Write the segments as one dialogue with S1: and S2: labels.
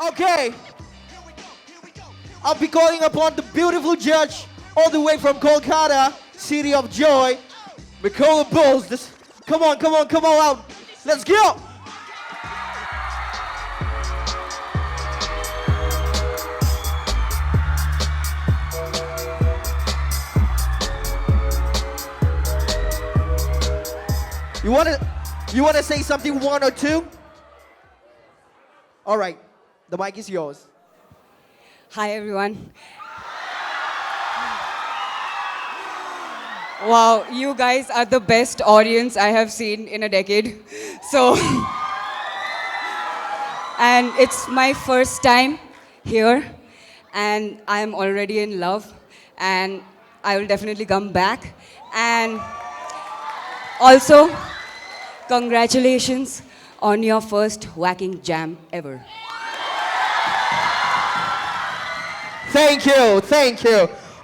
S1: Okay. I'll be calling upon the beautiful judge all the way from Kolkata, City of Joy, Mekhola Bose. Come on out. Let's go. You wanna say something, one or two? All right, the mic is yours.
S2: Hi everyone. Wow, you guys are the best audience I have seen in a decade. So, and it's my first time here, and I'm already in love, and I will definitely come back. And also, congratulations on your first Whaacking jam ever.
S1: Thank you.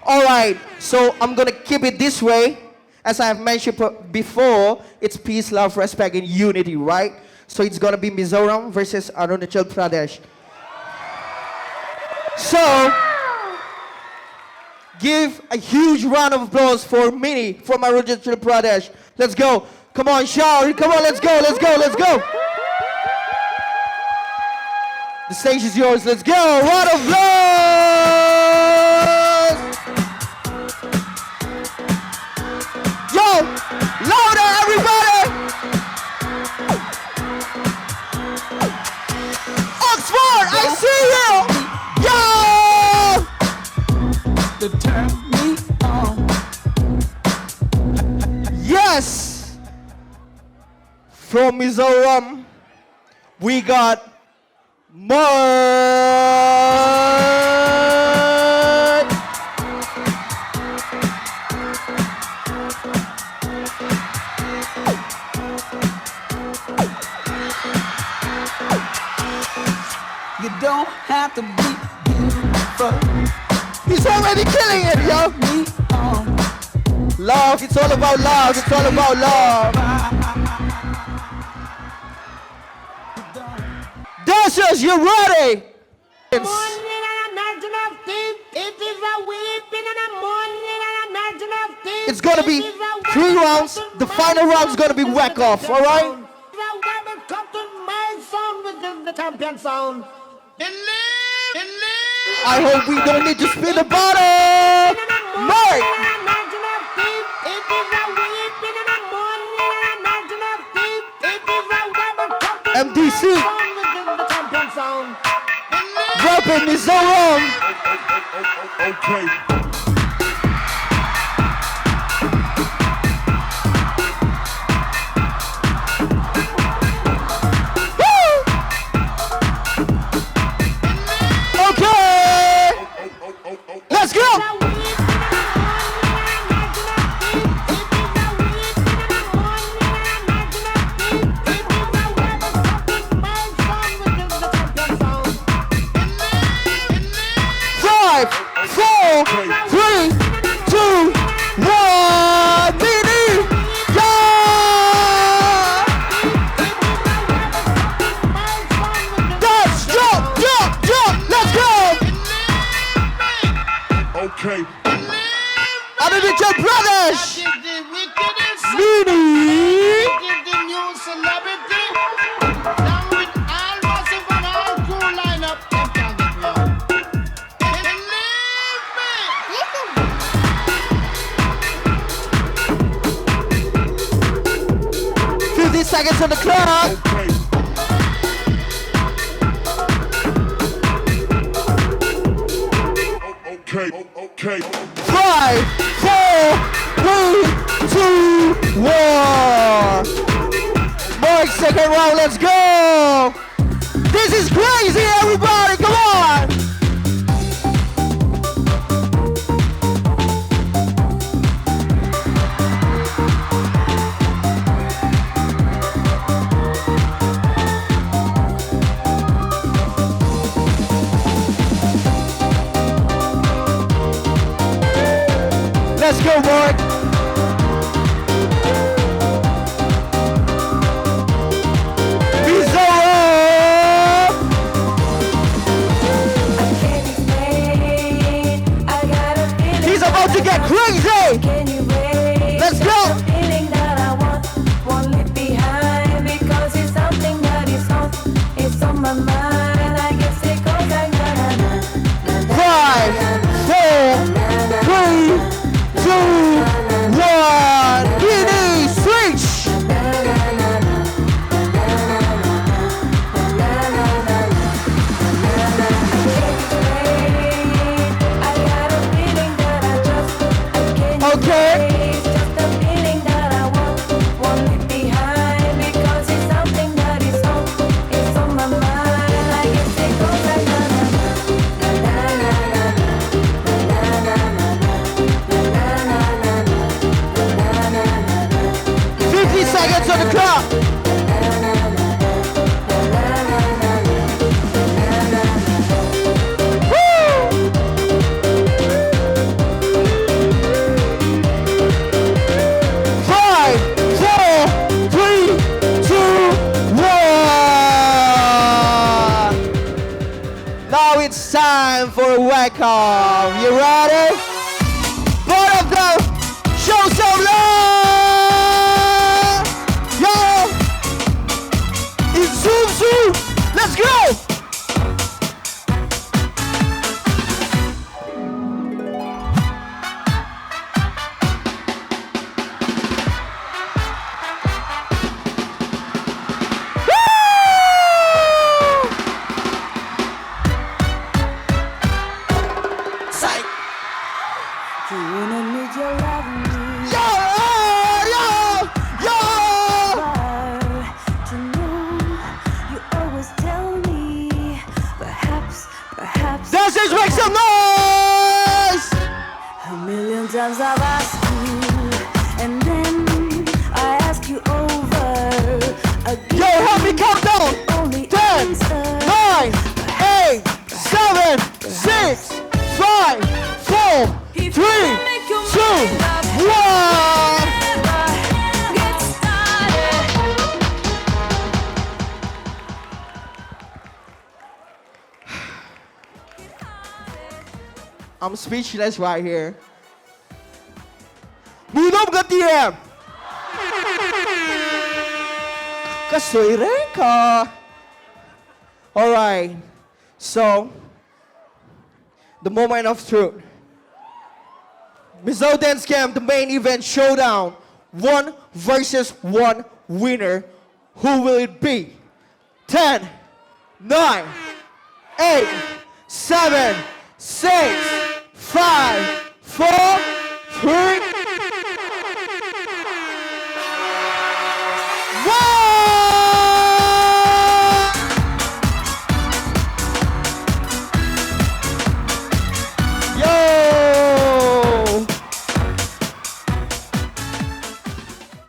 S1: All right, so I'm gonna keep it this way. As I have mentioned before, it's peace, love, respect, and unity, right? So it's gonna be Mizoram versus Arunachal Pradesh. So, give a huge round of applause for Mini from Arunachal Pradesh. Let's go. Come on, shout. Come on, let's go. The stage is yours. Let's go. Round of applause. Yo, louder, everybody. Oxford, I see you. Yo. To turn me on. Yes. From Mizoram, we got Mark. You don't have to be beautiful. He's already killing it, yo. Love, it's all about love. Dancers, you ready? It's gonna be 3 rounds. The final round's gonna be whack off, all right? I hope we don't need to spin the bottle. Mark. MDC. Rapping Mizoram. Okay. Let's go! Five, four, three, two, one. Mini! Yeah! Dance, jump! Let's go! Okay. Arunachal Pradesh! Mini! Seconds on the clock. Okay. 5, 4, 3, 2, 1. Mark, second round, let's go. This is crazy, everybody, come on. Let's go, Mark. Mizo! to get crazy.
S3: Can you wait?
S1: Let's go.
S3: The feeling that I want, won't leave behind because it's something that is on, it's on my mind. I guess it goes like na na na na na.
S1: 5, 4, 3, 2, 1. Guinea switch. Okay.
S3: It's just a feeling that I want, won't leave behind because it's something that is on, it's on my mind. I guess it goes like na na na na na na na na na na na na na na na.
S1: 50 seconds on the clock. Now it's time for a whack-off. You ready? Both of them, show some love! Yo! It's zoom zoom! Let's go!
S3: You wanna need your love me.
S1: Yo! Yo! Yo!
S3: To know, you always tell me. Perhaps.
S1: Dancers, make some noise!
S3: A million times I've asked you, and then I ask you over again.
S1: Yo, help me count down!
S3: Only
S1: 10,
S3: answer.
S1: 9, 8, 7, 6, 5, 4, 3, 2, 1.
S3: Get started.
S1: I'm speechless right here. Munom ka TM! Kasoy rin ka. Alright, so, the moment of truth. Mizo Dance Camp, the main event showdown. 1 versus 1 winner. Who will it be? 10, 9, 8, 7, 6, 5, 4,